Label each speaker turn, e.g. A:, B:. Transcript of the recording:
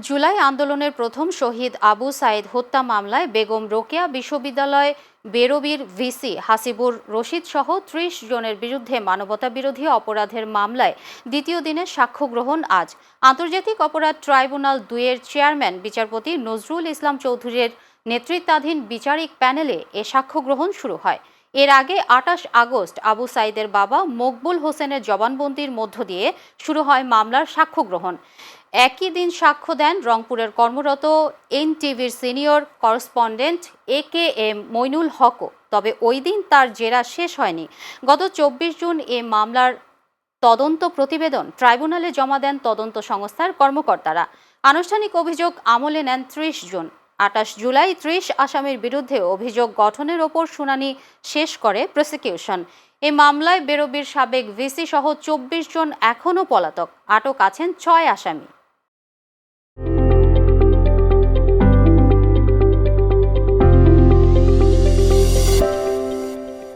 A: জুলাই আন্দোলনের প্রথম শহীদ আবু সাইদ হত্যা মামলায় বেগম রোকেয়া বিশ্ববিদ্যালয় বেরবির ভিসি হাসিবুর রশিদ সহ ৩০ জনের বিরুদ্ধে মানবতাবিরোধী অপরাধের মামলায় দ্বিতীয় দিনে সাক্ষ্য গ্রহণ আজ। আন্তর্জাতিক অপরাধ ট্রাইব্যুনাল ২ এর চেয়ারম্যান বিচারপতি নজরুল ইসলাম চৌধুরীর নেতৃত্বাধীন বিচারিক প্যানেলে এ সাক্ষ্য গ্রহণ শুরু হয়। এর আগে ২৮ আগস্ট আবু সাইদের বাবা মকবুল হোসেনের জবানবন্দির মধ্য দিয়ে শুরু হয় মামলার সাক্ষ্য গ্রহণ। একই দিন সাক্ষ্য দেন রংপুরের কর্মরত এনটিভির সিনিয়র করেসপন্ডেন্ট AKM মইনুল হকও। তবে ওই দিন তার জেরা শেষ হয়নি। গত ২৪ জুন এ মামলার তদন্ত প্রতিবেদন ট্রাইব্যুনালে জমা দেন তদন্ত সংস্থার কর্মকর্তারা। আনুষ্ঠানিক অভিযোগ আমলে নেন ৩০ জন। ২৮ জুলাই ৩০ আসামির বিরুদ্ধে অভিযোগ গঠনের ওপর শুনানি শেষ করে প্রসিকিউশন। এ মামলায় বেরবির সাবেক ভিসি সহ ২৪ জন এখনও পলাতক। আটক আছেন ৬ আসামি।